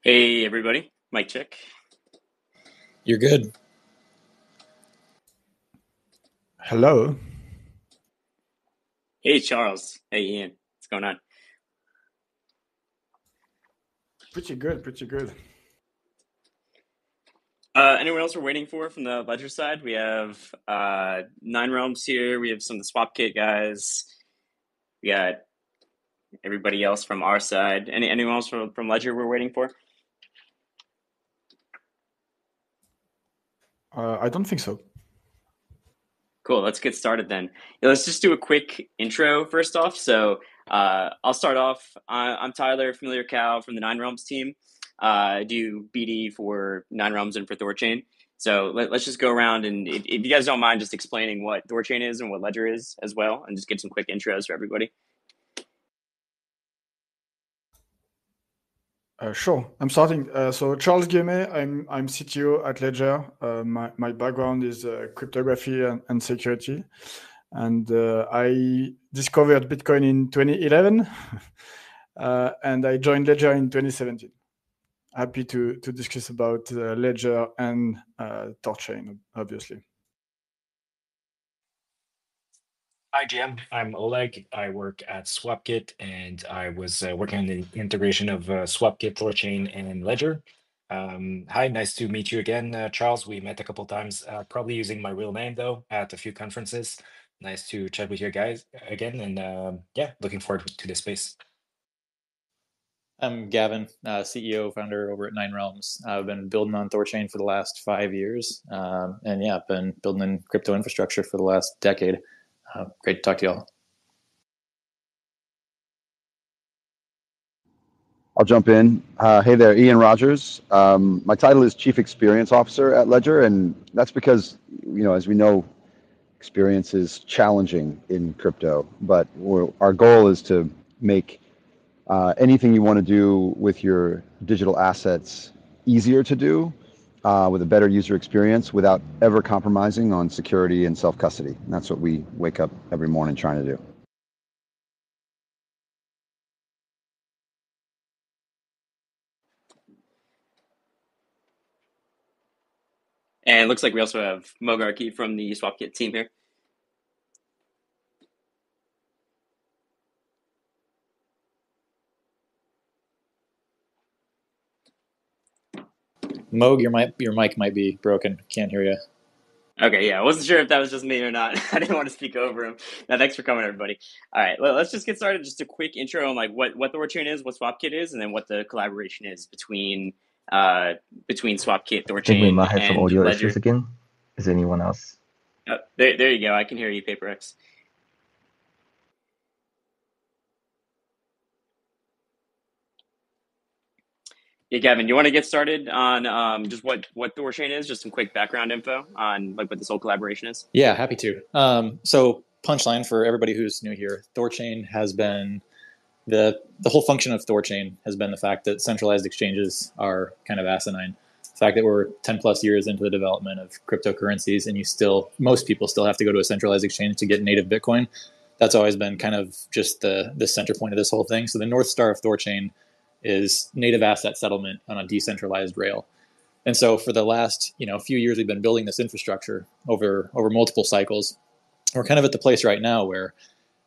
Hey everybody, mic check. You're good. Hello. Hey Charles. Hey Ian. What's going on? Pretty good, pretty good. Anyone else we're waiting for from the Ledger side? We have Nine Realms here. We have some of the SwapKit guys. We got everybody else from our side. Anyone else from Ledger we're waiting for? I don't think so. Cool. Let's get started then. Yeah, let's just do a quick intro first off. So I'll start off. I'm Tyler, FamiliarCow from the Nine Realms team. I do BD for Nine Realms and for THORChain. So let's just go around and if you guys don't mind just explaining what THORChain is and what Ledger is as well, and just get some quick intros for everybody. Sure. I'm starting. So Charles Guillemet, I'm CTO at Ledger. My background is cryptography and security. And I discovered Bitcoin in 2011. And I joined Ledger in 2017. Happy to discuss about Ledger and THORChain, obviously. Hi, Jim. I'm Oleg. I work at SwapKit, and I was working on the integration of SwapKit, THORChain, and Ledger. Hi, nice to meet you again, Charles. We met a couple times, probably using my real name, though, at a few conferences. Nice to chat with you guys again, and yeah, looking forward to this space. I'm Gavin, CEO, founder over at Nine Realms. I've been building on THORChain for the last 5 years. And yeah, I've been building in crypto infrastructure for the last decade. Great to talk to y'all. I'll jump in. Hey there, Ian Rogers. My title is Chief Experience Officer at Ledger, and that's because, as we know, experience is challenging in crypto, but our goal is to make anything you want to do with your digital assets easier to do with a better user experience without ever compromising on security and self-custody. And that's what we wake up every morning trying to do. And it looks like we also have Mogarchy from the SwapKit team here. Moog, your mic might be broken. Can't hear you. Okay, yeah, I wasn't sure if that was just me or not. I didn't want to speak over him. Now, thanks for coming, everybody. All right, let's just get started. Just a quick intro on like what THORChain is, what SwapKit is, and then what the collaboration is between SwapKit, I think we might THORChain, have some and audio Ledger. issues again. Is anyone else? There you go. I can hear you, PaperX. Yeah, Gavin, you want to get started on just what THORChain is? Just some quick background info on like what this whole collaboration is. Yeah, happy to. So punchline for everybody who's new here, THORChain has been the whole function of THORChain has been the fact that centralized exchanges are kind of asinine. The fact that we're 10 plus years into the development of cryptocurrencies and most people still have to go to a centralized exchange to get native Bitcoin. That's always been kind of just the center point of this whole thing. So the North Star of THORChain is native asset settlement on a decentralized rail. And so for the last few years, we've been building this infrastructure over multiple cycles. We're kind of at the place right now where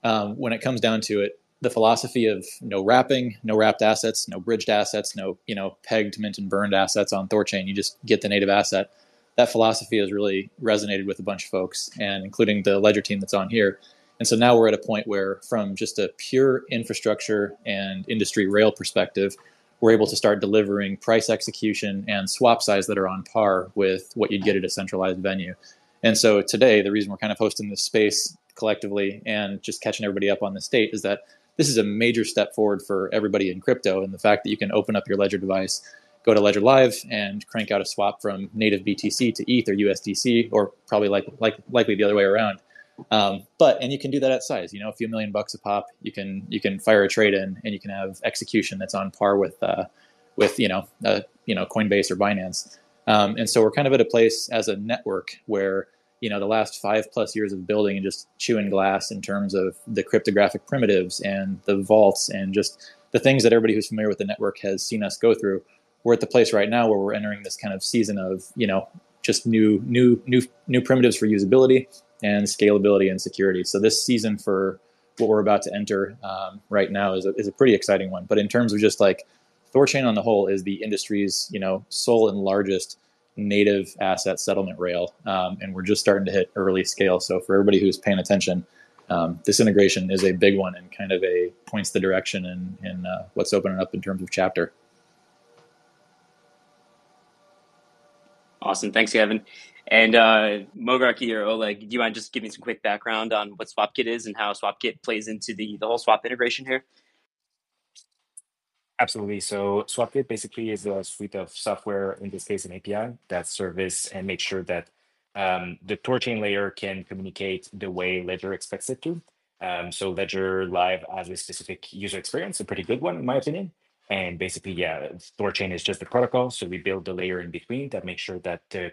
when it comes down to it, the philosophy of no wrapping, no wrapped assets, no bridged assets, no pegged, mint, and burned assets on THORChain. You just get the native asset. That philosophy has really resonated with a bunch of folks, and including the Ledger team that's on here. And so now we're at a point where, from just a pure infrastructure and industry rail perspective, we're able to start delivering price execution and swap size that are on par with what you'd get at a centralized venue. And so today, the reason we're kind of hosting this space collectively and just catching everybody up on the state is that this is a major step forward for everybody in crypto. And the fact that you can open up your Ledger device, go to Ledger Live, and crank out a swap from native BTC to ETH or USDC, or probably likely the other way around. And you can do that at size. A few $1 million a pop. You can fire a trade in, and you can have execution that's on par with Coinbase or Binance. And so we're kind of at a place as a network where the last 5+ years of building and just chewing glass in terms of the cryptographic primitives and the vaults and just the things that everybody who's familiar with the network has seen us go through. we're at the place right now where we're entering this kind of season of, just new primitives for usability and scalability and security. So this season for what we're about to enter right now is a pretty exciting one. But in terms of just like THORChain on the whole is the industry's, sole and largest native asset settlement rail. And we're just starting to hit early scale. So for everybody who's paying attention, this integration is a big one and kind of points the direction in what's opening up in terms of chapter. Awesome. Thanks, Gavin. And Mogarchy or Oleg, do you mind just giving some quick background on what SwapKit is and how SwapKit plays into the whole swap integration here? Absolutely. So SwapKit basically is a suite of software, in this case, an API that service and make sure that the THORChain layer can communicate the way Ledger expects it to. So Ledger Live has a specific user experience, a pretty good one, in my opinion. And basically, yeah, THORChain is just the protocol. So we build the layer in between that makes sure that the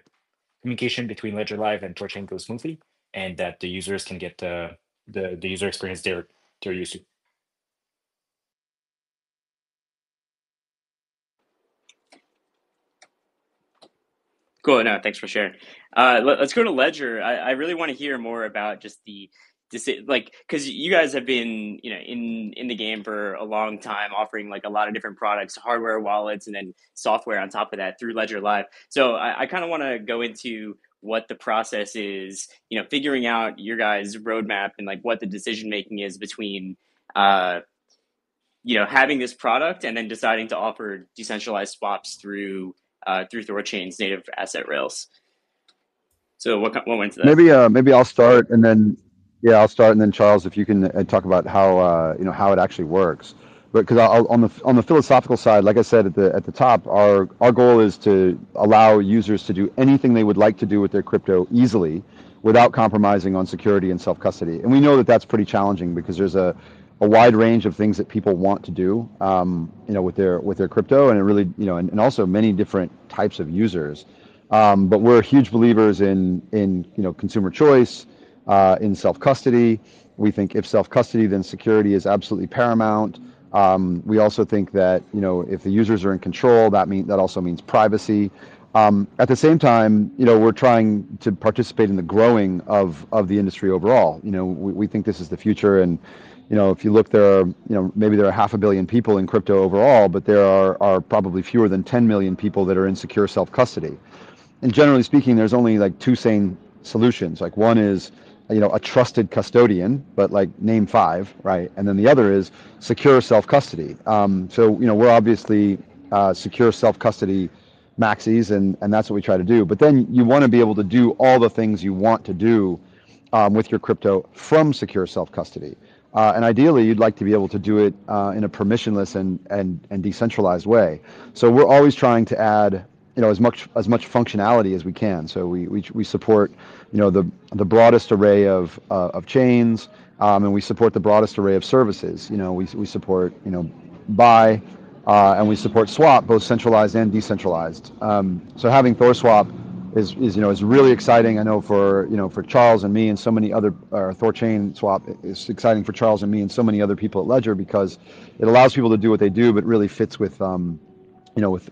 communication between Ledger Live and THORChain goes smoothly and that the users can get the user experience they're used to. Cool. No, thanks for sharing. Let's go to Ledger. I really want to hear more about just because you guys have been, in the game for a long time, offering like a lot of different products, hardware, wallets, and then software on top of that through Ledger Live. So I kind of want to go into what the process is, figuring out your guys' roadmap and like what the decision making is between, having this product and then deciding to offer decentralized swaps through THORChain's native asset rails. So what went into that? Maybe I'll start and then Charles, if you can talk about how how it actually works. But because on the philosophical side, like I said at the top, our goal is to allow users to do anything they would like to do with their crypto easily, without compromising on security and self-custody. And we know that that's pretty challenging because there's a wide range of things that people want to do, with their crypto, and it really, and also many different types of users. But we're huge believers in consumer choice, in self-custody. We think if self-custody, then security is absolutely paramount. We also think that if the users are in control, that also means privacy. At the same time, we're trying to participate in the growing of the industry overall. We think this is the future, and if you look, there are maybe there are 500 million people in crypto overall, but there are probably fewer than 10 million people that are in secure self-custody. And generally speaking, there's only like two sane solutions. Like one is a trusted custodian, but like name 5, right? And then the other is secure self-custody. So we're obviously secure self-custody maxis, and that's what we try to do. But then you want to be able to do all the things you want to do with your crypto from secure self-custody. And ideally, you'd like to be able to do it in a permissionless and decentralized way. So we're always trying to add as much functionality as we can. So we support the broadest array of chains, and we support the broadest array of services. We support buy, and we support swap, both centralized and decentralized. So having THORSwap is really exciting. I know for Charles and me and so many other, THORChain swap is exciting for Charles and me and so many other people at Ledger, because it allows people to do what they do, but really fits with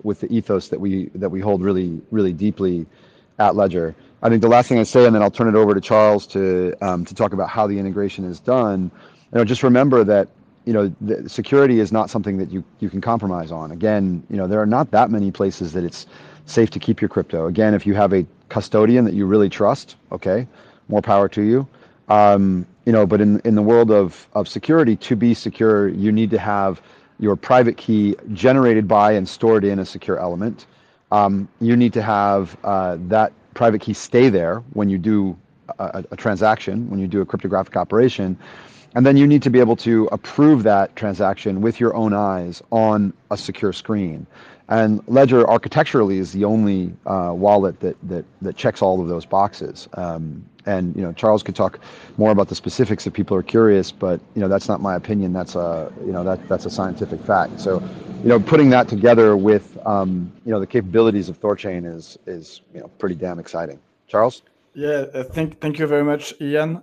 with the ethos that we hold really, really deeply at Ledger. I think the last thing I say, and then I'll turn it over to Charles to talk about how the integration is done. Just remember that the security is not something that you can compromise on. Again, there are not that many places that it's safe to keep your crypto. Again, if you have a custodian that you really trust, okay, more power to you. But in the world of security, to be secure, you need to have your private key generated by and stored in a secure element. You need to have that private key stay there when you do a transaction, when you do a cryptographic operation. And then you need to be able to approve that transaction with your own eyes on a secure screen. And Ledger architecturally is the only wallet that checks all of those boxes. And Charles could talk more about the specifics if people are curious, but that's not my opinion. That's a scientific fact. So putting that together with the capabilities of THORChain is pretty damn exciting. Charles? Yeah, thank you very much, Ian.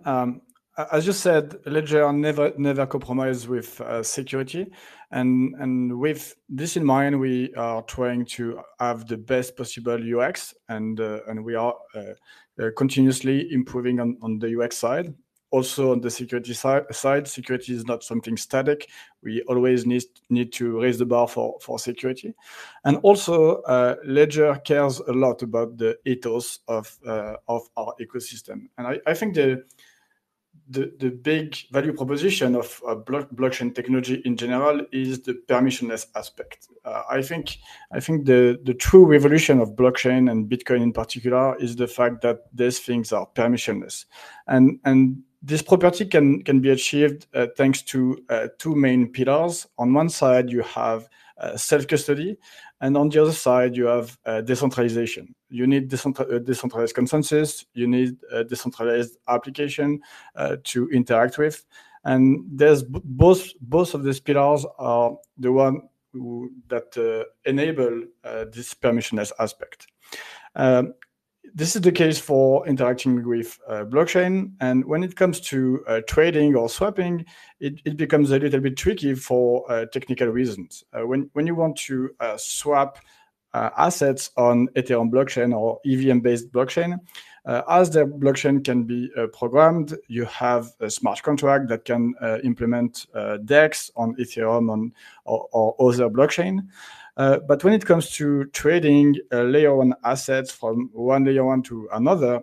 as you said, Ledger never compromise with security, and with this in mind, we are trying to have the best possible UX, and we are continuously improving on the UX side. Also on the security side, security is not something static. We always need to raise the bar for security. And also, Ledger cares a lot about the ethos of our ecosystem. And I think the big value proposition of blockchain technology in general is the permissionless aspect. I think the true revolution of blockchain and Bitcoin in particular is the fact that these things are permissionless, and this property can be achieved thanks to two main pillars. On one side, you have self-custody, and on the other side, you have decentralization. You need decentralized consensus. You need a decentralized application to interact with, and there's both of these pillars are the one that enable this permissionless aspect. This is the case for interacting with blockchain, and when it comes to trading or swapping, it becomes a little bit tricky for technical reasons. When you want to swap assets on Ethereum blockchain or EVM-based blockchain, as the blockchain can be programmed, you have a smart contract that can implement DEX on Ethereum or other blockchain. But when it comes to trading layer one assets from one layer one to another,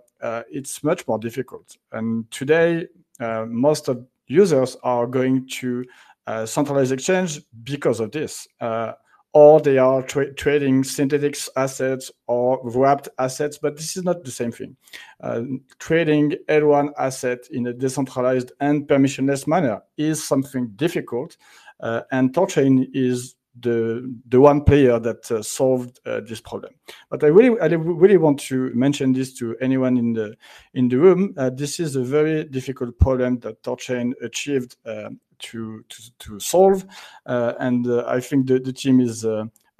it's much more difficult. And today, most of users are going to centralized exchange because of this. Or they are trading synthetic assets or wrapped assets, but this is not the same thing. Trading L1 asset in a decentralized and permissionless manner is something difficult, and THORChain is the one player that solved this problem. But I really want to mention this to anyone in the room. This is a very difficult problem that THORChain achieved to solve, and I think the team is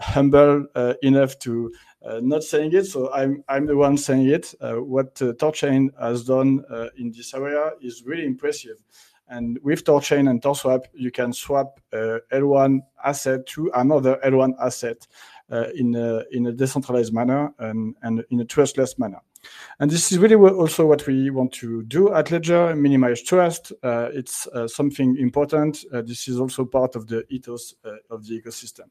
humble enough to not saying it. So I'm the one saying it. What THORChain has done in this area is really impressive. And with THORChain and THORSwap, you can swap L1 asset to another L1 asset in a decentralized manner and in a trustless manner. And this is really also what we want to do at Ledger, minimize trust. It's something important. This is also part of the ethos of the ecosystem.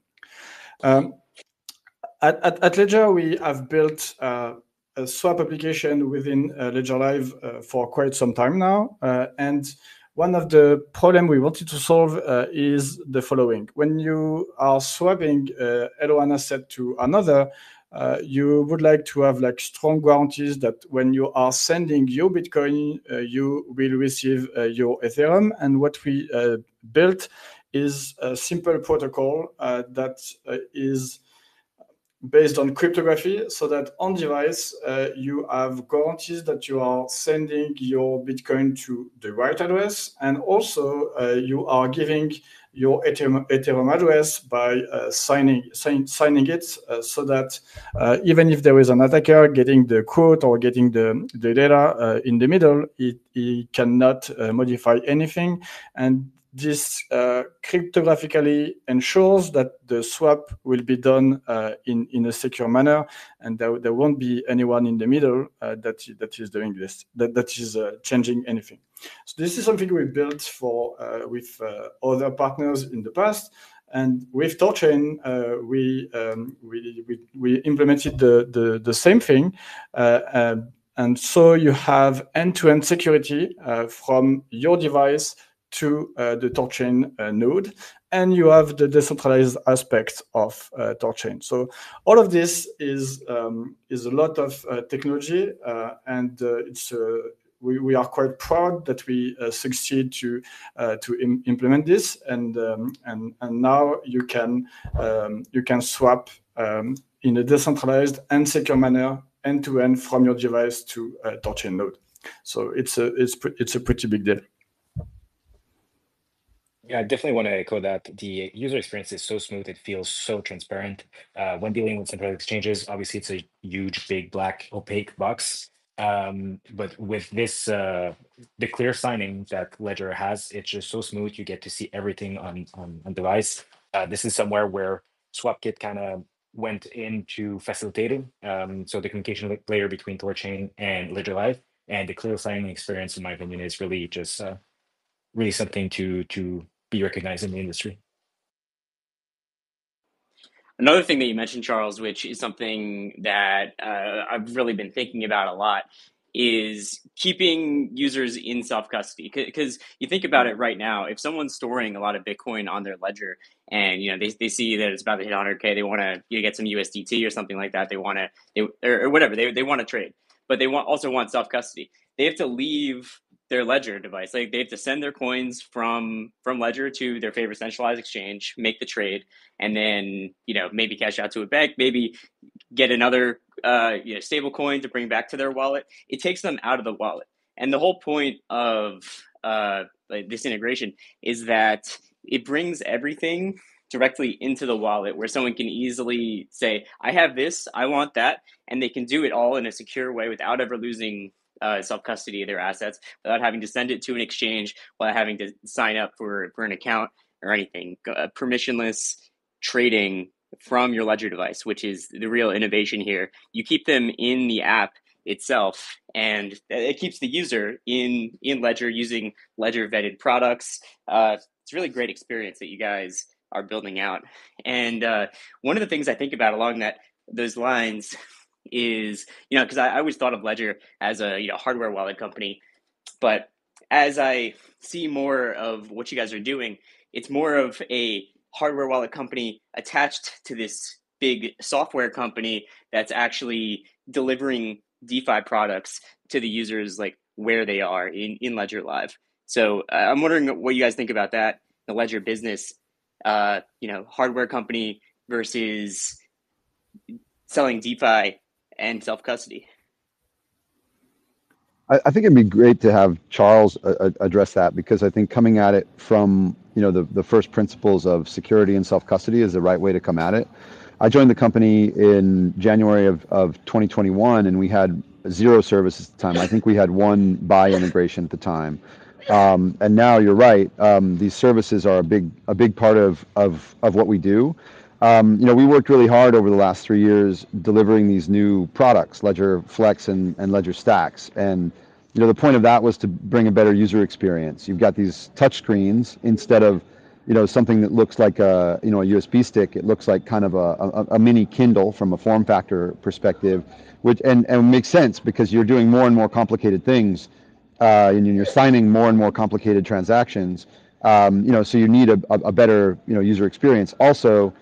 At Ledger, we have built a swap application within Ledger Live for quite some time now. And one of the problems we wanted to solve is the following. When you are swapping L1 asset to another, you would like to have strong guarantees that when you are sending your Bitcoin, you will receive your Ethereum. And what we built is a simple protocol that is based on cryptography, so that on device you have guarantees that you are sending your Bitcoin to the right address, and also you are giving your Ethereum address by signing it, so that even if there is an attacker getting the quote or getting the data in the middle, he cannot modify anything. And this cryptographically ensures that the swap will be done in a secure manner, and there won't be anyone in the middle that is doing this, that is changing anything. So this is something we built with other partners in the past, and with THORChain we implemented the same thing. And so you have end-to-end security from your device to the THORChain node, and you have the decentralized aspect of THORChain. So all of this is a lot of technology, and we are quite proud that we succeed to implement this, and now you can swap in a decentralized and secure manner end to end from your device to THORChain node. So it's a pretty big deal. Yeah, I definitely want to echo that. The user experience is so smooth. It feels so transparent. When dealing with centralized exchanges, obviously it's a huge, big, black, opaque box. But with this, the clear signing that Ledger has, it's just so smooth. You get to see everything on device. This is somewhere where SwapKit kind of went into facilitating. So the communication layer between THORChain and Ledger Live, and the clear signing experience, in my opinion, is really just really something to be recognized in the industry. Another thing that you mentioned, Charles, which is something that I've really been thinking about a lot, is keeping users in self-custody. Because you think about it right now, if someone's storing a lot of Bitcoin on their ledger and they see that it's about to hit 100K, they want to get some USDT or something like that. They want to, or whatever, they want to trade, but they also want self-custody. They have to leave their ledger device. Like they have to send their coins from ledger to their favorite centralized exchange, make the trade, and then maybe cash out to a bank, maybe get another stable coin to bring back to their wallet. It takes them out of the wallet. And the whole point of this integration is that it brings everything directly into the wallet, where someone can easily say, I have this, I want that, and they can do it all in a secure way without ever losing self-custody of their assets, without having to send it to an exchange, without having to sign up for an account or anything. Permissionless trading from your ledger device, which is the real innovation here. You keep them in the app itself, and it keeps the user in ledger using ledger vetted products. It's a really great experience that you guys are building out. And one of the things I think about along those lines is, because I always thought of Ledger as a hardware wallet company, but as I see more of what you guys are doing, it's more of a hardware wallet company attached to this big software company that's actually delivering DeFi products to the users, like where they are in Ledger Live. So I'm wondering what you guys think about that, the Ledger business, hardware company versus selling DeFi and self-custody. I think it'd be great to have Charles address that, because I think coming at it from the first principles of security and self-custody is the right way to come at it. I joined the company in January of 2021, and we had 0 services at the time. I think we had 1 buy integration at the time. And now you're right. These services are a big part of what we do. We worked really hard over the last 3 years delivering these new products, Ledger Flex and Ledger Stacks. And the point of that was to bring a better user experience. You've got these touch screens instead of something that looks like a USB stick. It looks like kind of a mini Kindle from a form factor perspective, which and makes sense because you're doing more and more complicated things, and you're signing more and more complicated transactions. So you need a better user experience. Also,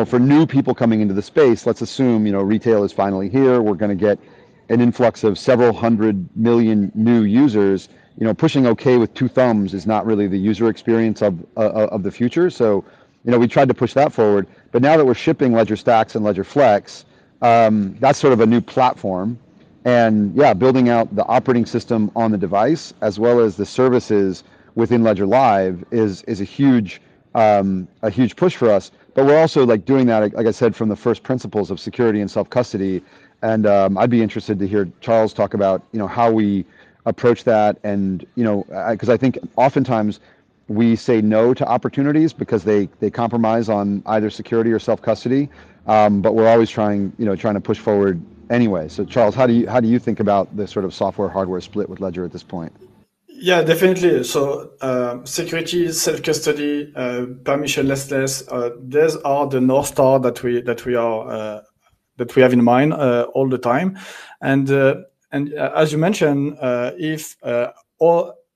for new people coming into the space, let's assume, retail is finally here. We're going to get an influx of several 100 million new users. Pushing OK with 2 thumbs is not really the user experience of the future. So, we tried to push that forward. But now that we're shipping Ledger Stacks and Ledger Flex, that's sort of a new platform. And yeah, building out the operating system on the device as well as the services within Ledger Live is a huge push for us. But we're also doing that, like I said, from the first principles of security and self-custody. And I'd be interested to hear Charles talk about how we approach that. And because I think oftentimes we say no to opportunities because they compromise on either security or self-custody. But we're always trying to push forward anyway. So Charles, how do you think about the sort of software hardware split with Ledger at this point? Yeah, definitely. So security, self-custody, permissionlessness, these are the North Star that we have in mind all the time. And as you mentioned, if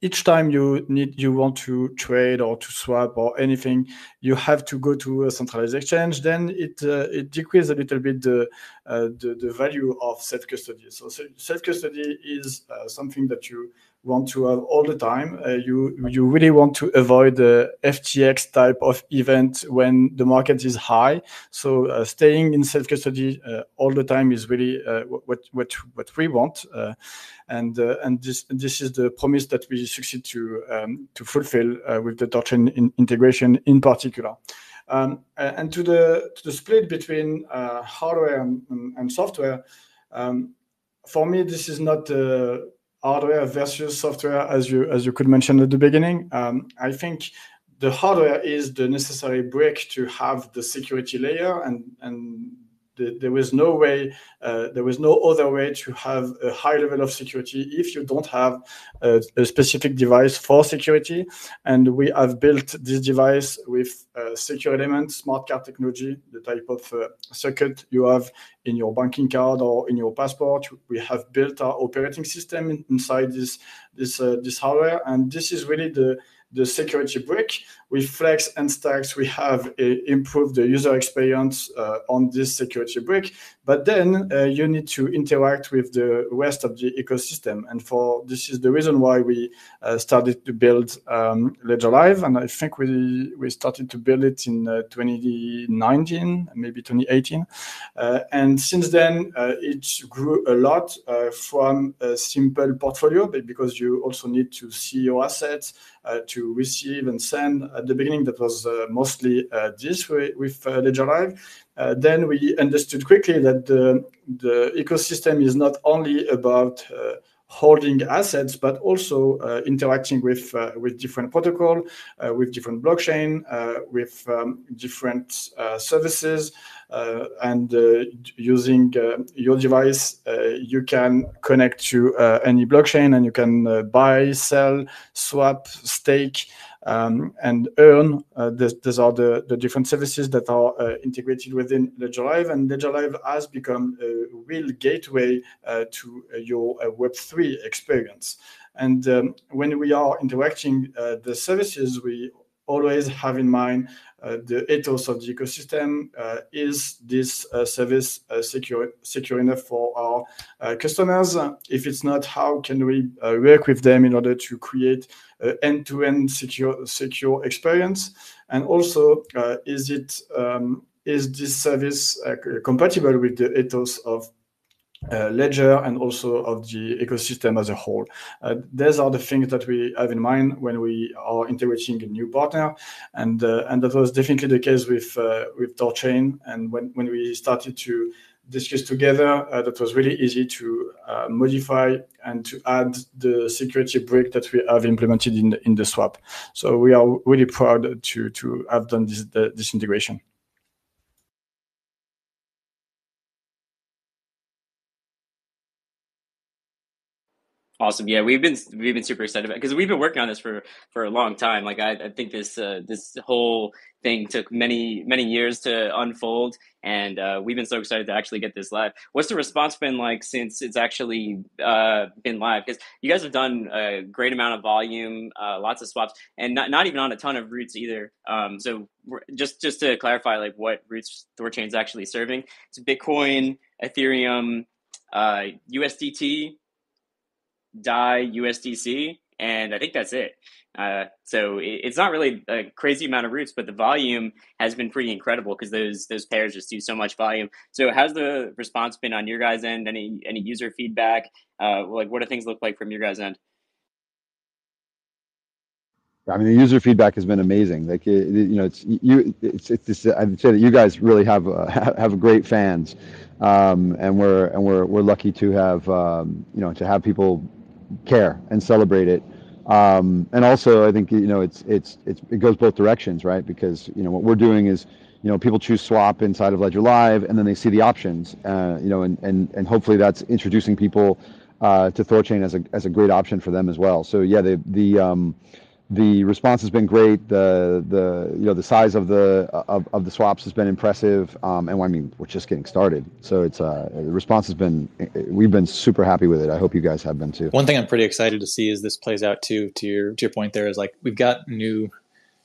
each time you want to trade or to swap or anything, you have to go to a centralized exchange, then it decreases a little bit the value of self-custody. So self-custody is something that you want to have all the time. You really want to avoid the FTX type of event when the market is high. So staying in self-custody all the time is really what we want. And this is the promise that we succeed to fulfill with the THORChain integration in particular. And to the split between hardware and software. for me, this is not hardware versus software, as you could mention at the beginning. I think the hardware is the necessary brick to have the security layer, and there was no way, there was no other way to have a high level of security if you don't have a specific device for security. And we have built this device with secure elements, smart card technology, the type of circuit you have in your banking card or in your passport. We have built our operating system inside this hardware, and this is really the security brick. With Flex and Stacks, we have improved the user experience on this security brick, but then you need to interact with the rest of the ecosystem. And this is the reason why we started to build Ledger Live, and I think we started to build it in 2019, maybe 2018. And since then, it grew a lot from a simple portfolio, because you also need to see your assets, to receive and send. At the beginning, that was mostly this with Ledger Live. Then we understood quickly that the ecosystem is not only about holding assets, but also interacting with different protocol, with different blockchain, with different services, and using your device, you can connect to any blockchain, and you can buy, sell, swap, stake, and earn. These are the different services that are integrated within Ledger Live, and Ledger Live has become a real gateway to your Web3 experience. And when we are interacting the services, we always have in mind the ethos of the ecosystem. Is this service secure enough for our customers? If it's not, how can we work with them in order to create end-to-end secure experience? And also, is this service compatible with the ethos of Ledger and also of the ecosystem as a whole? These are the things that we have in mind when we are integrating a new partner, and that was definitely the case with THORChain. And when we started to discuss together, that was really easy to modify and to add the security brick that we have implemented in the swap. So we are really proud to have done this integration. Awesome. Yeah, we've been super excited about it because we've been working on this for a long time. Like I think this whole thing took many years to unfold, and we've been so excited to actually get this live. What's the response been like since it's actually been live? Because you guys have done a great amount of volume, lots of swaps, and not even on a ton of routes either. So just to clarify, like what routes THORChain's actually serving, it's Bitcoin, Ethereum, USDT, DAI, USDC, and I think that's it. So it's not really a crazy amount of routes, but the volume has been pretty incredible because those pairs just do so much volume. So how's the response been on your guys' end? Any user feedback? Like what do things look like from your guys' end? I mean, the user feedback has been amazing. Like, it's this. I'd say that you guys really have great fans, and we're lucky to have to have people care and celebrate it. And also, I think it goes both directions, right? Because what we're doing is people choose swap inside of Ledger Live, and then they see the options, and hopefully that's introducing people to THORChain as a great option for them as well. So yeah, the response has been great. The size of the swaps has been impressive, and I mean we're just getting started. So it's the response has been, we've been super happy with it. I hope you guys have been too. One thing I'm pretty excited to see is this plays out too. To your point, there is like we've got new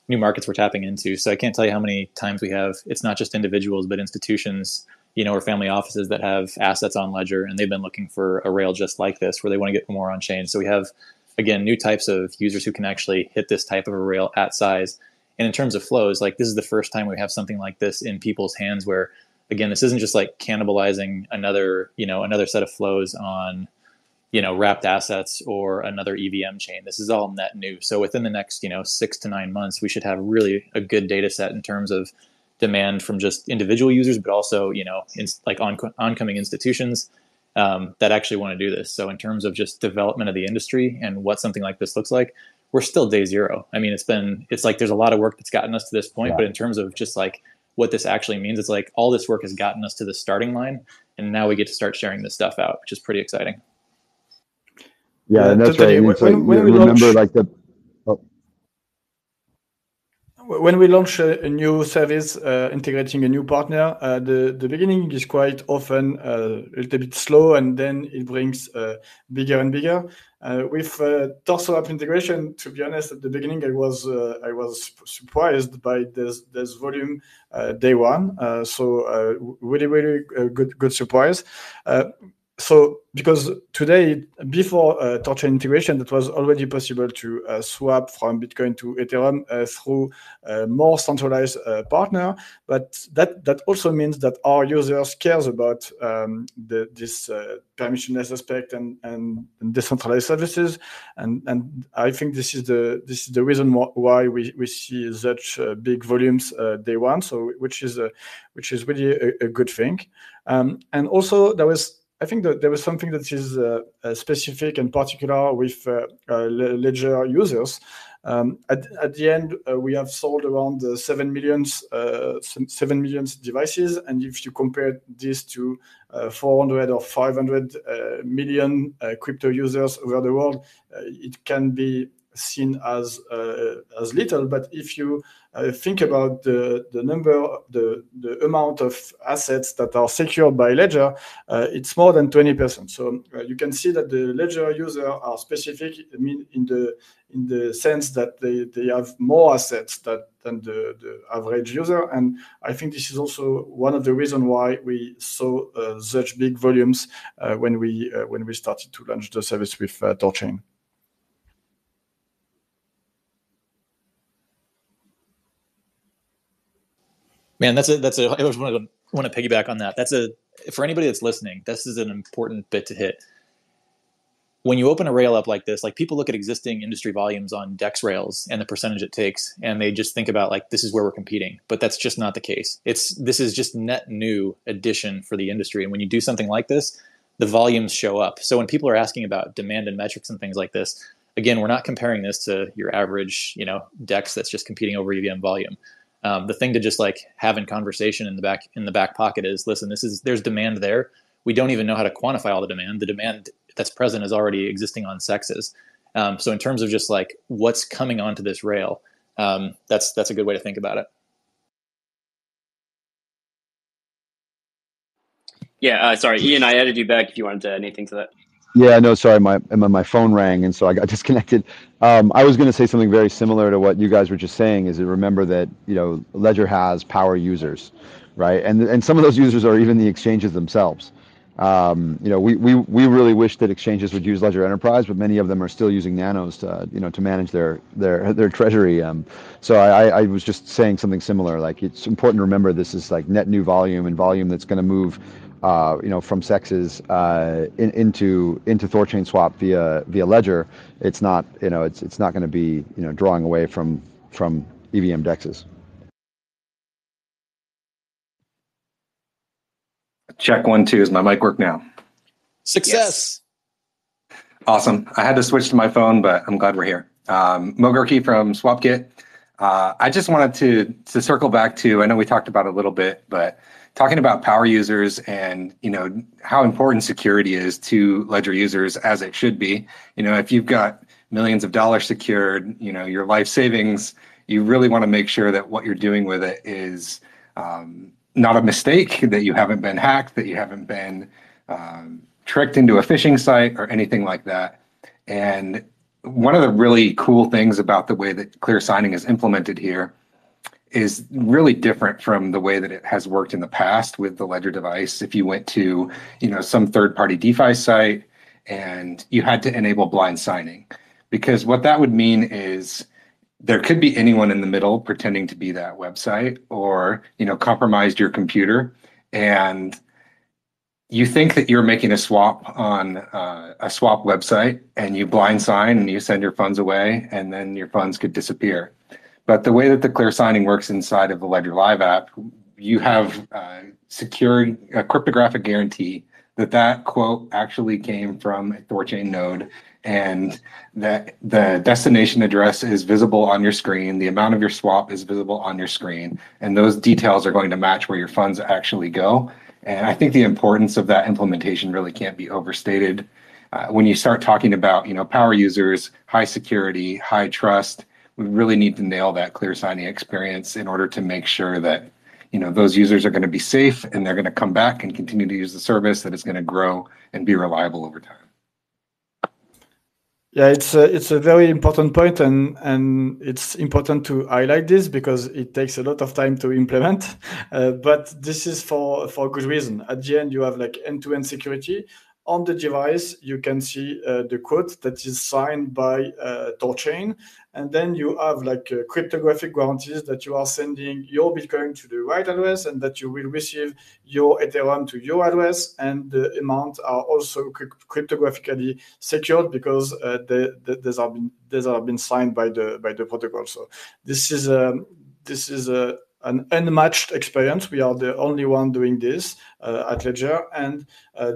markets we're tapping into. So I can't tell you how many times we have. It's not just individuals, but institutions, or family offices that have assets on Ledger, and they've been looking for a rail just like this, where they want to get more on chain. So we have, again, new types of users who can actually hit this type of a rail at size. And in terms of flows, like this is the first time we have something like this in people's hands where, again, this isn't just like cannibalizing another set of flows on, wrapped assets or another EVM chain. This is all net new. So within the next, 6 to 9 months, we should have really a good data set in terms of demand from just individual users, but also, like oncoming institutions. that actually want to do this. So in terms of just development of the industry and what something like this looks like, we're still day zero. I mean, it's like there's a lot of work that's gotten us to this point, but in terms of just like what this actually means, it's like all this work has gotten us to the starting line, and now we get to start sharing this stuff out, which is pretty exciting. Yeah, and that's right. It's like, when we remember, launch, like the. when we launch a new service, integrating a new partner, the beginning is quite often a little bit slow, and then it brings bigger and bigger. With THORSwap integration, to be honest, at the beginning I was surprised by this volume day one. So really good surprise. So because today, before THORChain integration, that was already possible to swap from Bitcoin to Ethereum through a more centralized partner, but that also means that our users cares about this permissionless aspect and decentralized services, and I think this is the reason why we see such big volumes day one. So which is really a good thing, and also I think that there was something that is specific and particular with Ledger users. At the end, we have sold around 7 million devices, and if you compare this to 400 or 500 million crypto users over the world, it can be seen as little. But if you think about the number, the amount of assets that are secured by Ledger, it's more than 20%. So you can see that the Ledger users are specific. I mean, in the sense that they have more assets than the average user, and I think this is also one of the reasons why we saw such big volumes when we started to launch the service with THORChain. Man, I just want to piggyback on that. For anybody that's listening, this is an important bit to hit. When you open a rail up like this, like people look at existing industry volumes on DEX rails and the percentage it takes, and they just think about like, this is where we're competing, but that's just not the case. This is just net new addition for the industry. And when you do something like this, the volumes show up. So when people are asking about demand and metrics and things like this, again, we're not comparing this to your average, DEX that's just competing over EVM volume. The thing to just like have in conversation in the back pocket is, listen, there's demand there. We don't even know how to quantify all the demand. The demand that's present is already existing on sexes. So in terms of just like what's coming onto this rail, that's a good way to think about it. Yeah, sorry, Ian, I added you back if you wanted to add anything to that. Yeah, no, sorry, my phone rang, and so I got disconnected. I was going to say something very similar to what you guys were just saying. Is to remember that Ledger has power users, right? And some of those users are even the exchanges themselves. We really wish that exchanges would use Ledger Enterprise, but many of them are still using nanos to manage their treasury. So I was just saying something similar. Like, it's important to remember this is like net new volume and volume that's going to move from sexes into THORChain swap via Ledger. It's not it's not going to be drawing away from EVM dexes. Check 1 2. Is my mic work now? Success. Yes. Awesome. I had to switch to my phone, but I'm glad we're here. Mogarchy from SwapKit. I just wanted to circle back to, I know we talked about it a little bit, but talking about power users and how important security is to Ledger users, as it should be. If you've got millions of dollars secured, your life savings, you really want to make sure that what you're doing with it is not a mistake, that you haven't been hacked, that you haven't been tricked into a phishing site or anything like that. And one of the really cool things about the way that clear signing is implemented here is really different from the way that it has worked in the past with the Ledger device. If you went to some third-party DeFi site and you had to enable blind signing, because what that would mean is there could be anyone in the middle pretending to be that website, or compromised your computer, and you think that you're making a swap on a swap website, and you blind sign and you send your funds away, and then your funds could disappear. But the way that the clear signing works inside of the Ledger Live app, you have secured a cryptographic guarantee that quote actually came from a THORChain node, and that the destination address is visible on your screen, the amount of your swap is visible on your screen, and those details are going to match where your funds actually go. And I think the importance of that implementation really can't be overstated. When you start talking about, power users, high security, high trust, we really need to nail that clear signing experience in order to make sure that those users are going to be safe and they're going to come back and continue to use the service, that is going to grow and be reliable over time. Yeah, it's a very important point, and it's important to highlight this because it takes a lot of time to implement. But this is for good reason. At the end, you have like end-to-end security. On the device, you can see the code that is signed by THORChain, and then you have like cryptographic guarantees that you are sending your Bitcoin to the right address and that you will receive your Ethereum to your address, and the amount are also cryptographically secured because these have been signed by the protocol. So this is an unmatched experience. We are the only one doing this at Ledger, and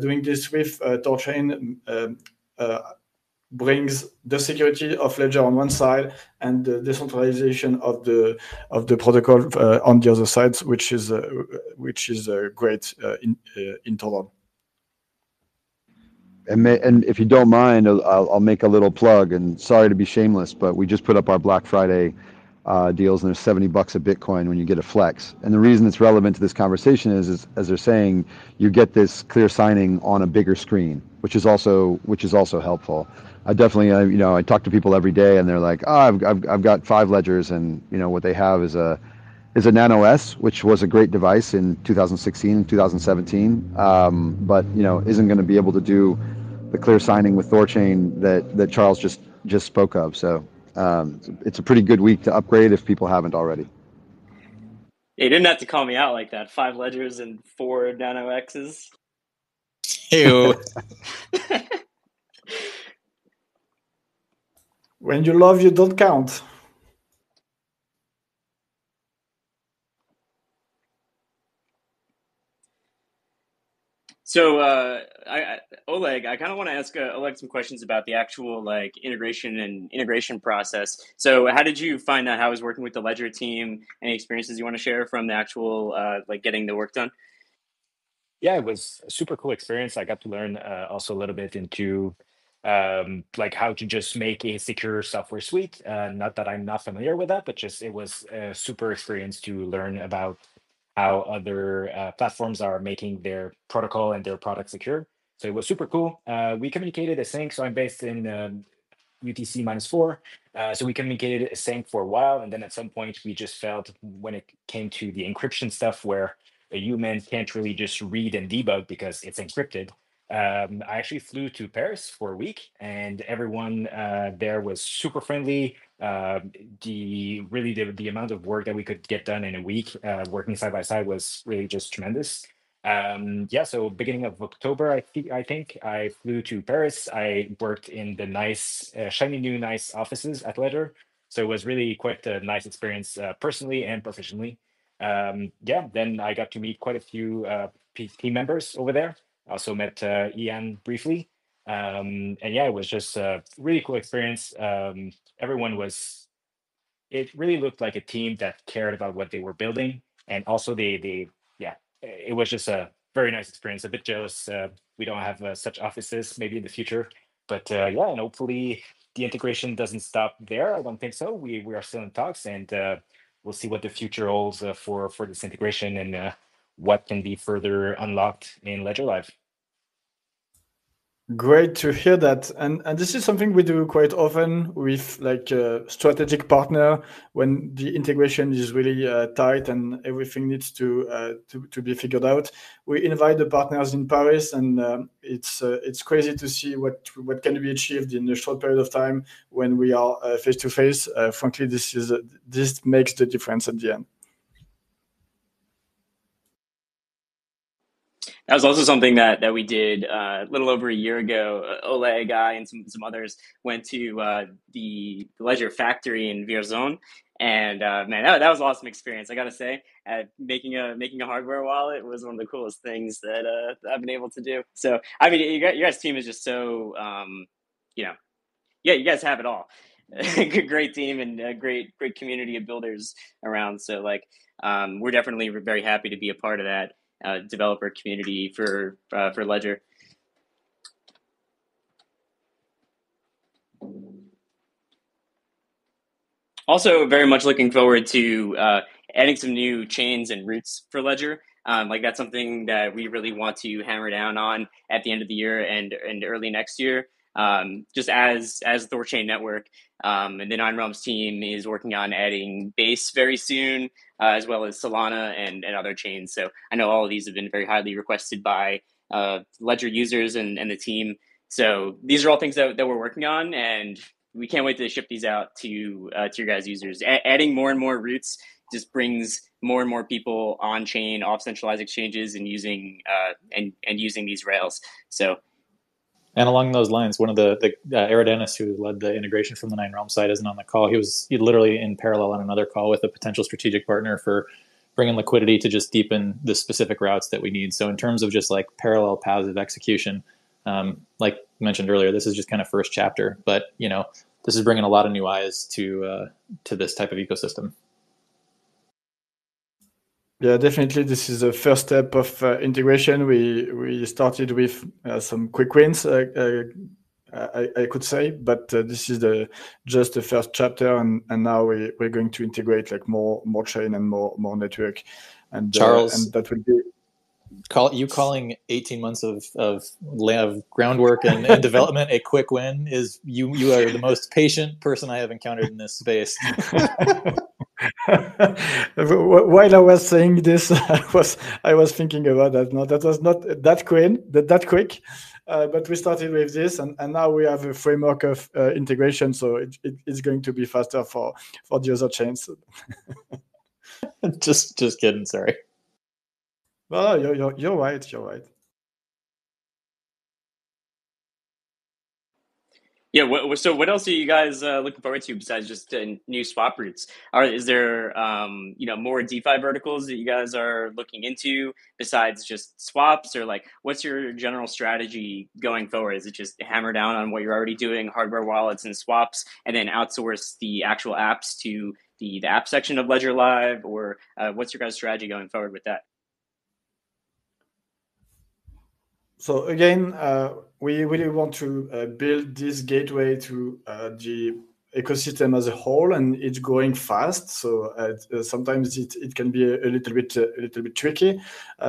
doing this with THORChain brings the security of Ledger on one side and the decentralization of the protocol on the other side, which is great in total. And if you don't mind, I'll make a little plug. And sorry to be shameless, but we just put up our Black Friday deals, and there's $70 a Bitcoin when you get a flex. And the reason it's relevant to this conversation is as they're saying, you get this clear signing on a bigger screen, which is also helpful. I definitely, I talk to people every day, and they're like, oh, I've got 5 ledgers, and what they have is a Nano S, which was a great device in 2016, 2017, but isn't going to be able to do the clear signing with THORChain that Charles just spoke of. So it's a pretty good week to upgrade if people haven't already. You didn't have to call me out like that. 5 ledgers and 4 Nano X's. Ew. When you love, you don't count. So, Oleg, I kind of want to ask Oleg some questions about the actual integration process. So, how did you find out how I was working with the Ledger team? Any experiences you want to share from the actual getting the work done? Yeah, it was a super cool experience. I got to learn also a little bit into how to just make a secure software suite. Not that I'm not familiar with that, but just it was a super experience to learn about how other platforms are making their protocol and their product secure. So it was super cool. We communicated async. So I'm based in UTC -4. So we communicated async for a while. And then at some point, we just felt when it came to the encryption stuff where a human can't really just read and debug because it's encrypted. I actually flew to Paris for a week, and everyone there was super friendly. The amount of work that we could get done in a week working side by side was really just tremendous. So beginning of October, I think I flew to Paris. I worked in the nice, shiny new nice offices at Ledger. So it was really quite a nice experience personally and professionally. Then I got to meet quite a few team members over there. I also met Ian briefly. It was just a really cool experience. It really looked like a team that cared about what they were building. And also it was just a very nice experience. A bit jealous. We don't have such offices maybe in the future, but and hopefully the integration doesn't stop there. I don't think so. We are still in talks, and we'll see what the future holds for this integration and what can be further unlocked in Ledger Live. Great to hear that, and this is something we do quite often with like a strategic partner when the integration is really tight and everything needs to be figured out. We invite the partners in Paris, and it's crazy to see what can be achieved in a short period of time when we are face to face. Frankly, this makes the difference at the end. That was also something that we did a little over a year ago. Oleg, and some others went to the Ledger factory in Vierzon, And man, that was an awesome experience. I gotta say, making a hardware wallet was one of the coolest things that I've been able to do. So I mean, your guys' team is just so yeah, you guys have it all. Great team and a great community of builders around. So like, we're definitely very happy to be a part of that developer community for Ledger. Also, very much looking forward to adding some new chains and routes for Ledger. Like that's something that we really want to hammer down on at the end of the year and early next year. Just as THORChain network, and the Nine Realms team is working on adding Base very soon, as well as Solana and other chains. So I know all of these have been very highly requested by Ledger users and the team. So these are all things that we're working on, and we can't wait to ship these out to your guys' users. Adding more and more routes just brings more and more people on chain, off centralized exchanges, and using using these rails. So. And along those lines, one of the Eridanis, who led the integration from the Nine Realms side, isn't on the call. He literally in parallel on another call with a potential strategic partner for bringing liquidity to just deepen the specific routes that we need. So in terms of just like parallel paths of execution, like mentioned earlier, this is just kind of first chapter, but this is bringing a lot of new eyes to this type of ecosystem. Yeah, definitely. This is the first step of integration. We started with some quick wins, I could say, but this is just the first chapter, and now we're going to integrate like more chain and more network, and Charles, and that will be. Calling 18 months of groundwork and development a quick win is you are the most patient person I have encountered in this space. While I was saying this, I was thinking about that. No, that was not that quick, but we started with this, and now we have a framework of integration, so it's going to be faster for the other chains. just kidding. Sorry. Well, you're right. You're right. Yeah. So what else are you guys looking forward to besides just new swap routes? Is there more DeFi verticals that you guys are looking into besides just swaps, or like what's your general strategy going forward? Is it just hammer down on what you're already doing, hardware wallets and swaps, and then outsource the actual apps to the app section of Ledger Live, or what's your guys' strategy going forward with that? So again, we really want to build this gateway to the ecosystem as a whole, and it's growing fast. So sometimes it can be a little bit tricky.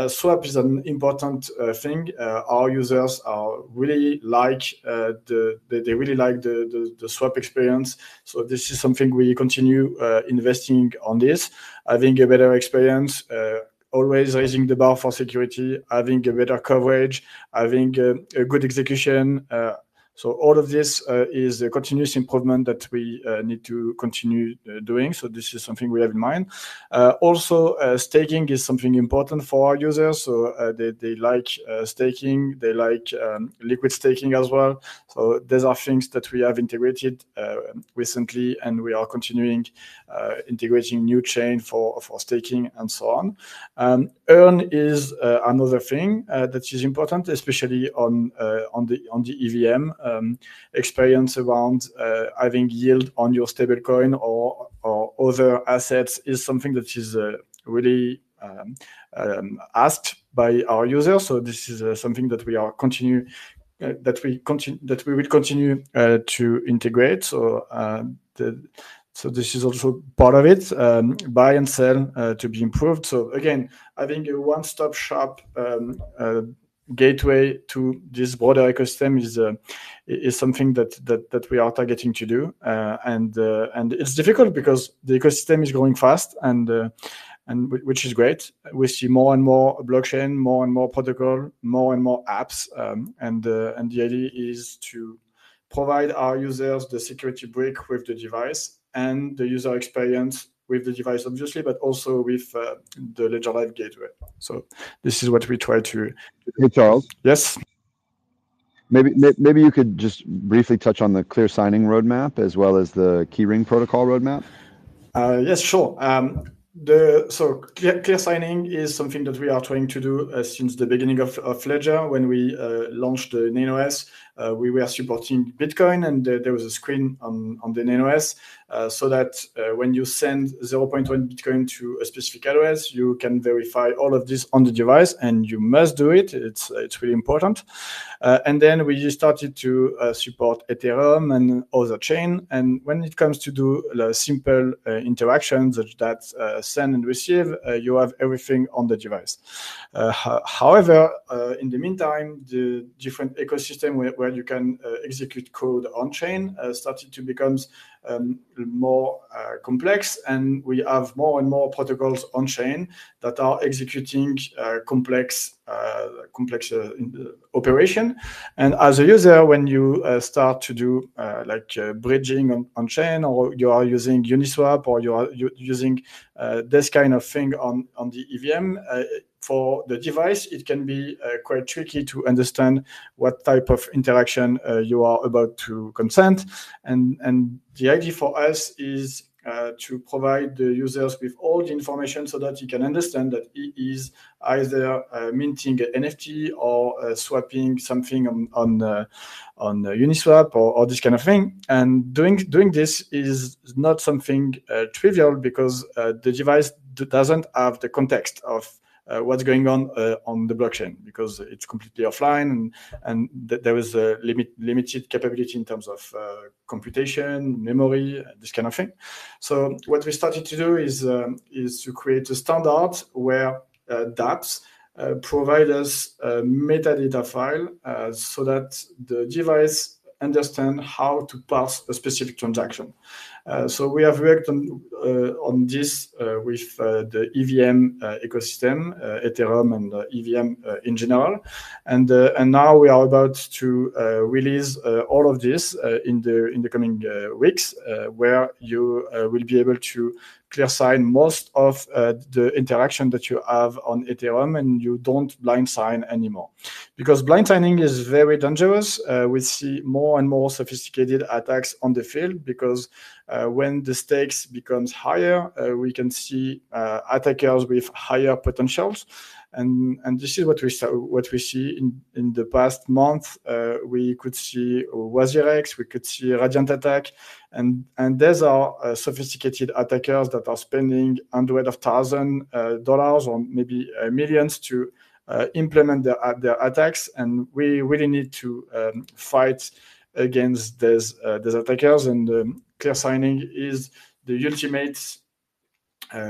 Swap is an important thing. Our users are really like they really like the swap experience. So this is something we continue investing on this, having a better experience. Always raising the bar for security, having a better coverage, having a good execution. So all of this is a continuous improvement that we need to continue doing. So this is something we have in mind. Also, staking is something important for our users. So they like staking. They like liquid staking as well. So these are things that we have integrated recently, and we are continuing integrating new chain for staking and so on. Earn is another thing that is important, especially on the EVM. Experience around having yield on your stablecoin or other assets is something that is really asked by our users. So this is something that we are that we will continue to integrate. So this is also part of it. Buy and sell to be improved. So again, having a one-stop shop gateway to this broader ecosystem is something that we are targeting to do, and it's difficult because the ecosystem is growing fast, and which is great. We see more and more blockchain, more and more protocol, more and more apps, and the idea is to provide our users the security brick with the device and the user experience with the device, obviously, but also with the Ledger Live gateway. So this is what we try to. Hey, Charles. Yes. Maybe you could just briefly touch on the clear signing roadmap as well as the keyring protocol roadmap. Yes, sure. Clear signing is something that we are trying to do since the beginning of Ledger. When we launched the NanoS, we were supporting Bitcoin, and there was a screen on the NanoS so that when you send 0.1 Bitcoin to a specific address, you can verify all of this on the device, and you must do it. It's really important. And then we started to support Ethereum and other chain. And when it comes to do simple interactions such that send and receive, you have everything on the device. However, in the meantime, the different ecosystem where you can execute code on chain started to become more complex, and we have more and more protocols on chain that are executing complex operation. And as a user, when you start to do bridging on chain, or you are using Uniswap, or you are using this kind of thing on the EVM, for the device, it can be quite tricky to understand what type of interaction you are about to consent. And the idea for us is to provide the users with all the information so that he can understand that he is either minting an NFT or swapping something on Uniswap or this kind of thing. And doing this is not something trivial, because the device doesn't have the context of what's going on the blockchain, because it's completely offline, and there is a limited capability in terms of computation, memory, this kind of thing. So what we started to do is to create a standard where dApps provide us a metadata file so that the device understand how to parse a specific transaction. So we have worked on this with the EVM ecosystem, Ethereum and EVM in general, and now we are about to release all of this in the coming weeks, where you will be able to clear sign most of the interaction that you have on Ethereum, and you don't blind sign anymore. Because blind signing is very dangerous. We see more and more sophisticated attacks on the field, because when the stakes becomes higher, we can see attackers with higher potentials. And this is what we see in the past month. We could see WazirX, we could see Radiant Attack, and these are sophisticated attackers that are spending hundreds of thousands dollars or maybe millions to implement their attacks. And we really need to fight against these attackers. And clear signing is the ultimate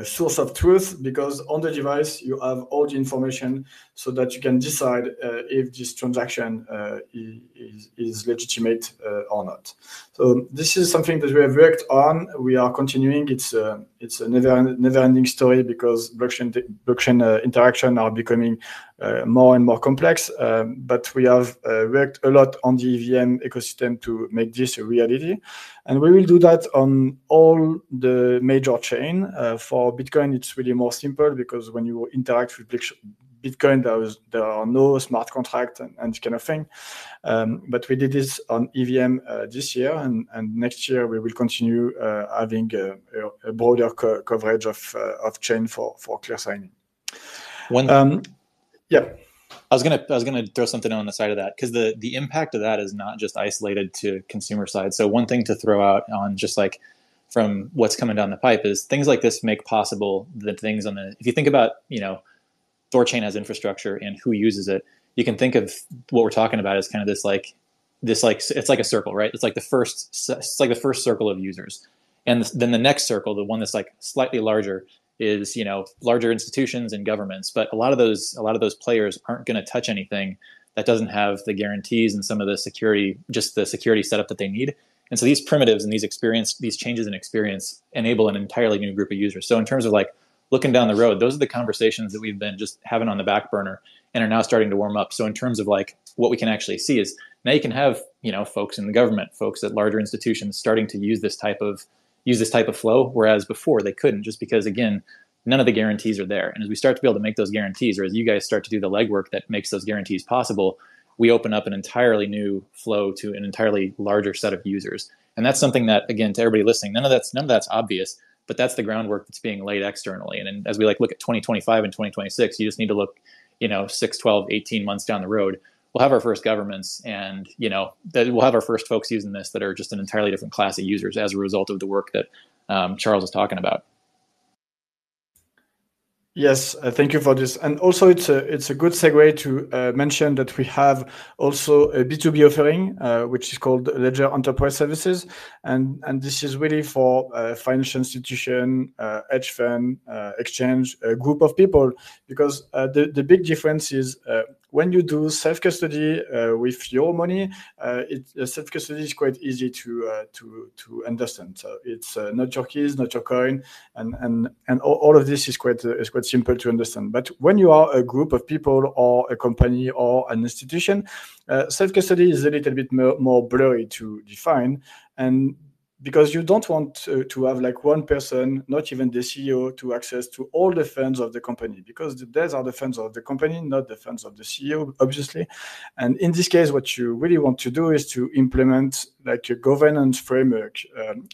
source of truth, because on the device you have all the information so that you can decide if this transaction is legitimate or not. So this is something that we have worked on. We are continuing. It's a never-ending story, because blockchain interaction are becoming more and more complex. But we have worked a lot on the EVM ecosystem to make this a reality. And we will do that on all the major chain. For Bitcoin, it's really more simple, because when you interact with Bitcoin, there are no smart contract and this kind of thing. But we did this on EVM this year, and next year we will continue having a broader coverage of chain for clear signing. Yeah. I was gonna throw something on the side of that, because the impact of that is not just isolated to consumer side. So one thing to throw out on just like from what's coming down the pipe is things like this make possible the things on the, if you think about, THORChain as infrastructure and who uses it, you can think of what we're talking about as kind of this it's like a circle, right? It's like the first circle of users. And then the next circle, the one that's like slightly larger, is larger institutions and governments. But a lot of those players aren't going to touch anything that doesn't have the guarantees and some of the security setup that they need. And so these primitives and these changes in experience enable an entirely new group of users. So in terms of like looking down the road, those are the conversations that we've been just having on the back burner and are now starting to warm up. So in terms of like what we can actually see is now you can have folks in the government, folks at larger institutions starting to use this type of flow, whereas before they couldn't, just because again none of the guarantees are there. And as we start to be able to make those guarantees, or as you guys start to do the legwork that makes those guarantees possible, we open up an entirely new flow to an entirely larger set of users. And that's something that, again, to everybody listening, none of that's obvious, but that's the groundwork that's being laid externally. And as we look at 2025 and 2026, you just need to look, 6, 12, 18 months down the road. We'll have our first governments, and that we'll have our first folks using this that are just an entirely different class of users as a result of the work that Charles is talking about. Yes, thank you for this. And also, it's a good segue to mention that we have also a B2B offering, which is called Ledger Enterprise Services, and this is really for financial institution, hedge fund, exchange, a group of people, because the big difference is when you do self-custody with your money, self-custody is quite easy to understand. So it's not your keys, not your coin, and all of this is quite simple to understand. But when you are a group of people or a company or an institution, self-custody is a little bit more blurry to define, and because you don't want to have one person, not even the CEO, to access to all the funds of the company, because those are the funds of the company, not the funds of the CEO, obviously. And in this case, what you really want to do is to implement a governance framework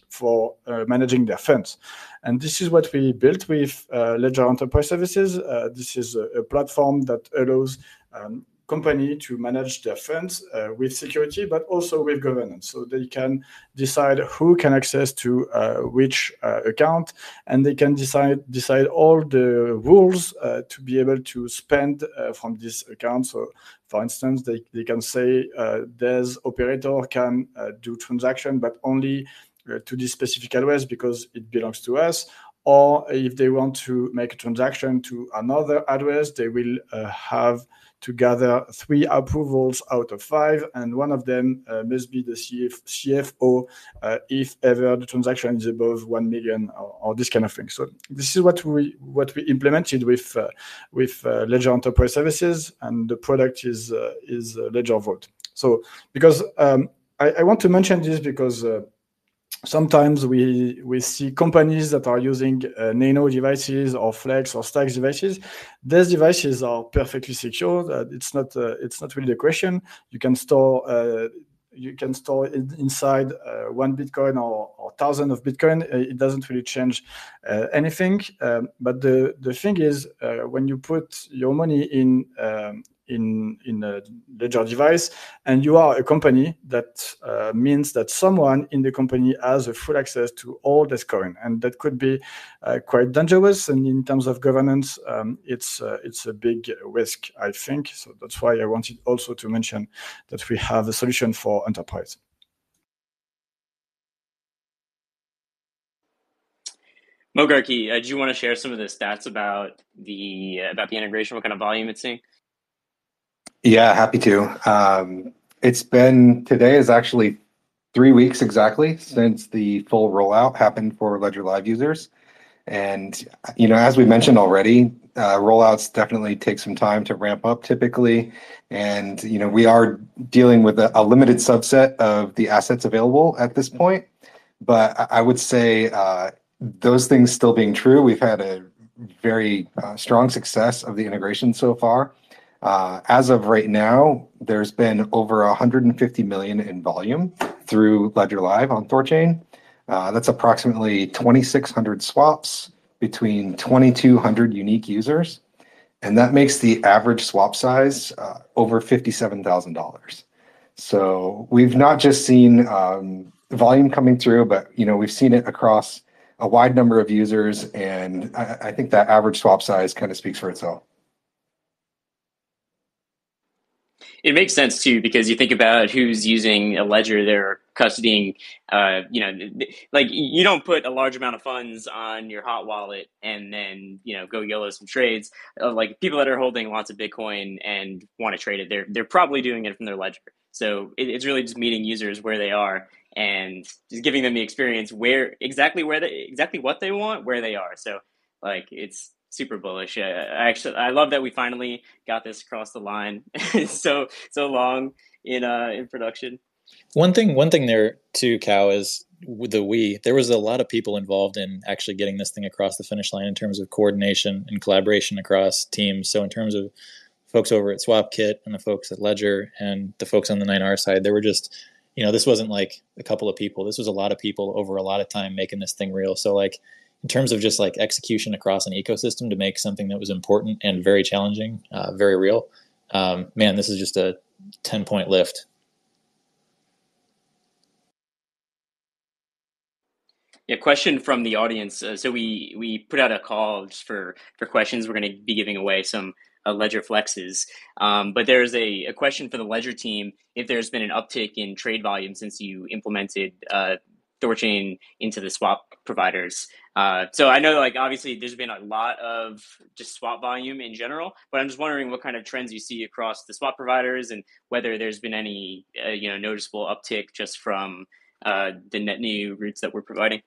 for managing their funds. And this is what we built with Ledger Enterprise Services. This is a platform that allows company to manage their funds with security, but also with governance. So they can decide who can access to which account, and they can decide all the rules to be able to spend from this account. So for instance, they can say this operator can do transaction, but only to this specific address because it belongs to us. Or if they want to make a transaction to another address, they will have to gather 3 approvals out of 5, and one of them must be the CFO if ever the transaction is above 1 million or this kind of thing. So this is what we implemented with Ledger Enterprise Services, and the product is Ledger Vault. So because I want to mention this because sometimes we see companies that are using Nano devices or Flex or Stacks devices. These devices are perfectly secure. It's not really the question. You can store inside 1 Bitcoin or 1,000 of Bitcoin. It doesn't really change anything. But the thing is, when you put your money in a Ledger device, and you are a company, that means that someone in the company has a full access to all this coin, and that could be quite dangerous. And in terms of governance, it's a big risk, I think. So that's why I wanted also to mention that we have a solution for enterprise. Mogarchy, do you want to share some of the stats about the integration, what kind of volume it's seeing? Yeah, happy to. Today is actually 3 weeks exactly since the full rollout happened for Ledger Live users. And, as we mentioned already, rollouts definitely take some time to ramp up typically. And, we are dealing with a limited subset of the assets available at this point. But I would say those things still being true, we've had a very strong success of the integration so far. As of right now, there's been over 150 million in volume through Ledger Live on THORChain. That's approximately 2,600 swaps between 2,200 unique users. And that makes the average swap size over $57,000. So we've not just seen volume coming through, but we've seen it across a wide number of users. And I think that average swap size kind of speaks for itself. It makes sense too, because you think about who's using a ledger, they're custodying, you don't put a large amount of funds on your hot wallet and then, go YOLO some trades. Like people that are holding lots of Bitcoin and want to trade it, they're probably doing it from their ledger. So it's really just meeting users where they are and just giving them the experience exactly what they want, where they are. So it's super bullish. I love that we finally got this across the line. so long in production. One thing there too, Cow, is with there was a lot of people involved in actually getting this thing across the finish line in terms of coordination and collaboration across teams. So in terms of folks over at SwapKit and the folks at Ledger and the folks on the 9R side, there were just, this wasn't like a couple of people. This was a lot of people over a lot of time making this thing real. So in terms of just like execution across an ecosystem to make something that was important and very challenging, very real, man, this is just a 10-point lift. Yeah, question from the audience. So we put out a call just for questions. We're going to be giving away some Ledger Flexes. But there's a question for the Ledger team if there's been an uptick in trade volume since you implemented THORChain into the swap providers. So I know, like, obviously there's been a lot of just swap volume in general, but I'm just wondering what kind of trends you see across the swap providers and whether there's been any noticeable uptick just from the net new routes that we're providing.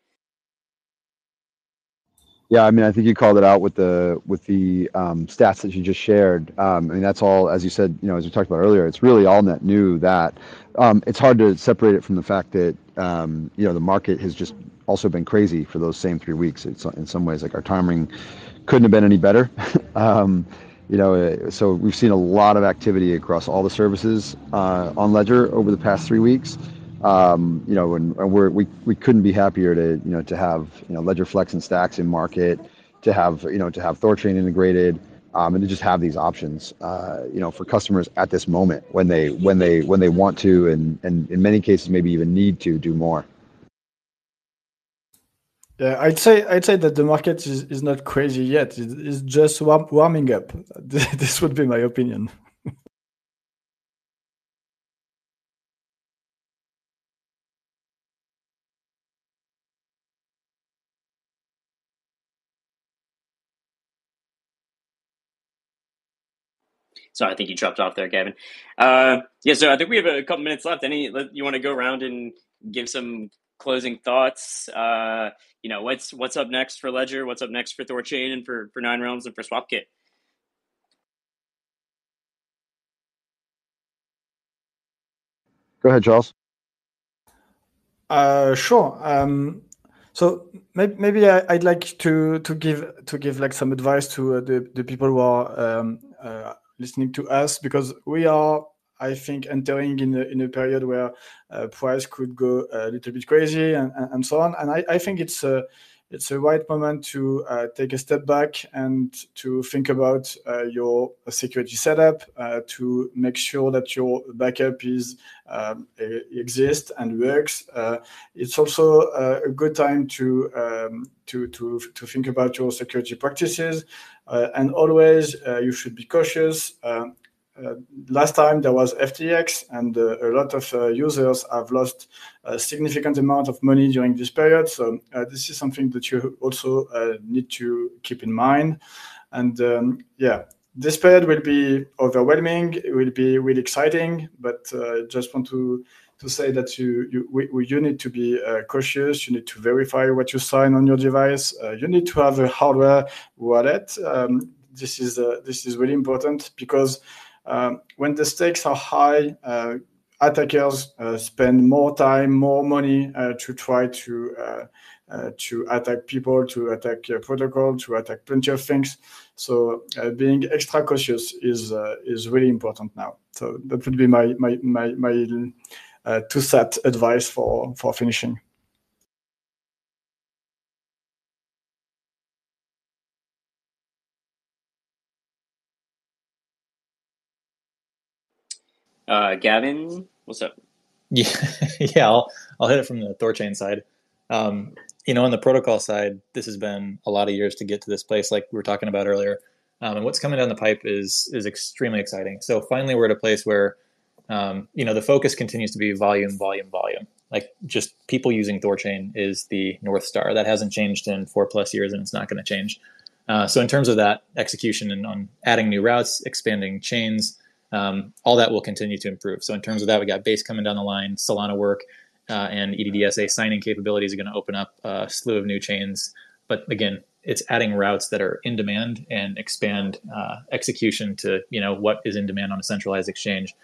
Yeah, I mean, I think you called it out with the stats that you just shared. I mean, that's all, as you said, as we talked about earlier, it's really all net new. That it's hard to separate it from the fact that the market has just also been crazy for those same 3 weeks. It's in some ways like our timing couldn't have been any better. So we've seen a lot of activity across all the services on Ledger over the past 3 weeks. And we couldn't be happier to have Ledger Flex and Stacks in market, to have THORChain integrated, and to just have these options for customers at this moment when they want to, and in many cases maybe even need to do more. Yeah, I'd say that the market is not crazy yet. It's just warming up. This would be my opinion. So I think you dropped off there, Gavin. So I think we have a couple minutes left. You want to go around and give some closing thoughts? What's up next for Ledger? What's up next for THORChain and for Nine Realms and for SwapKit? Go ahead, Charles. Sure. So maybe I'd like to give like some advice to the people who are listening to us, because we are, I think, entering in a period where price could go a little bit crazy and so on. And I think it's a right moment to take a step back and to think about your security setup, to make sure that your backup exists and works. It's also a good time to think about your security practices, and always you should be cautious. Last time there was FTX, and a lot of users have lost a significant amount of money during this period. So this is something that you also need to keep in mind. And this period will be overwhelming. It will be really exciting, but just want to say that you need to be cautious. You need to verify what you sign on your device. You need to have a hardware wallet. This is really important, because when the stakes are high, attackers spend more time, more money to try to attack people, to attack protocol, to attack plenty of things. So being extra cautious is really important now. So that would be my two-set advice for finishing. Gavin, what's up? Yeah, I'll hit it from the THORChain side. On the protocol side, this has been a lot of years to get to this place, like we were talking about earlier. And what's coming down the pipe is extremely exciting. So finally, we're at a place where the focus continues to be volume. Like, just people using THORChain is the North Star. That hasn't changed in 4+ years, and it's not going to change. So in terms of that execution and on adding new routes, expanding chains, all that will continue to improve. So in terms of that, we got Base coming down the line, Solana work, and EDDSA signing capabilities are going to open up a slew of new chains. But again, it's adding routes that are in demand and expand execution to what is in demand on a centralized exchange.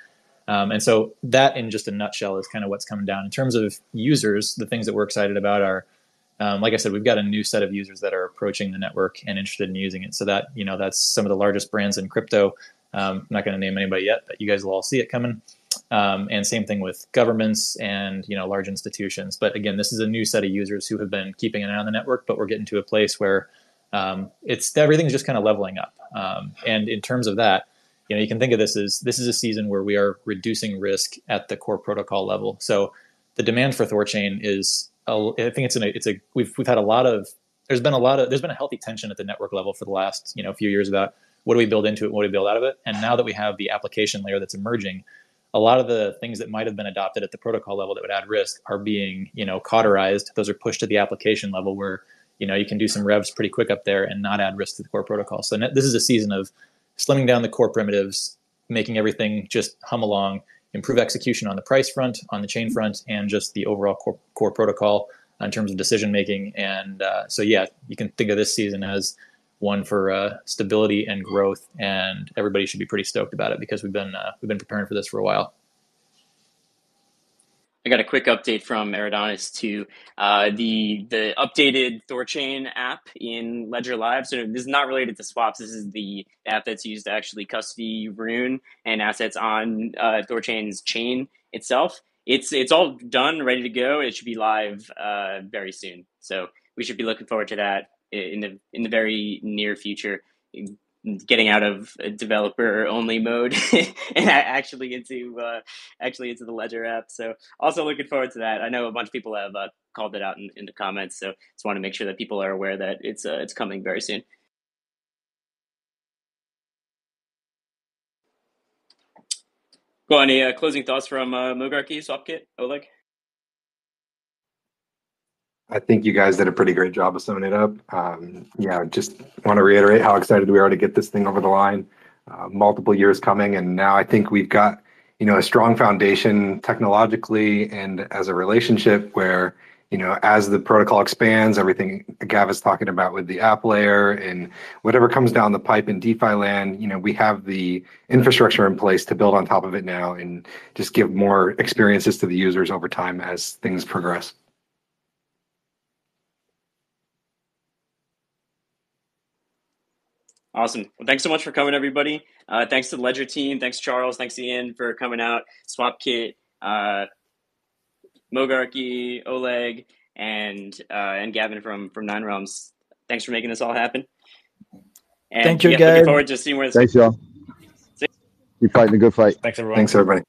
And so that, in just a nutshell, is kind of what's coming down. In terms of users, the things that we're excited about are, like I said, we've got a new set of users that are approaching the network and interested in using it. So that's some of the largest brands in crypto. I'm not going to name anybody yet, but you guys will all see it coming. And same thing with governments and large institutions. But again, this is a new set of users who have been keeping an eye on the network, but we're getting to a place where everything's just kind of leveling up. And in terms of that, you can think of this as a season where we are reducing risk at the core protocol level. So the demand for THORChain is, I think we've had there's been a healthy tension at the network level for the last few years about what do we build into it, what do we build out of it. And now that we have the application layer that's emerging, a lot of the things that might have been adopted at the protocol level that would add risk are being cauterized. Those are pushed to the application level where you can do some revs pretty quick up there and not add risk to the core protocol. So this is a season of slimming down the core primitives, making everything just hum along, improve execution on the price front, on the chain front, and just the overall core protocol in terms of decision making. And so yeah, you can think of this season as one for stability and growth, and everybody should be pretty stoked about it because we've been preparing for this for a while. I got a quick update from Eridonis to the updated THORChain app in Ledger Live. So this is not related to swaps. This is the app that's used to actually custody Rune and assets on THORChain's chain itself. It's all done, ready to go. It should be live very soon. So we should be looking forward to that in the very near future, getting out of developer only mode and actually into the Ledger app. So also looking forward to that. I know a bunch of people have called it out in the comments, so just want to make sure that people are aware that it's coming very soon. Go on, any closing thoughts from Mogarchy, SwapKit, Oleg? I think you guys did a pretty great job of summing it up. Just want to reiterate how excited we are to get this thing over the line. Multiple years coming, and now I think we've got a strong foundation technologically and as a relationship where as the protocol expands, everything Gavin's talking about with the app layer and whatever comes down the pipe in DeFi land, we have the infrastructure in place to build on top of it now and just give more experiences to the users over time as things progress. Awesome. Well, thanks so much for coming, everybody. Thanks to the Ledger team. Thanks, Charles. Thanks, Ian, for coming out. SwapKit, Mogarchy, Oleg, and Gavin from Nine Realms. Thanks for making this all happen. And Thank you, yeah, guys. looking forward to seeing where this Thanks, y'all. Keep fighting a good fight. Thanks, everyone. Thanks, everybody.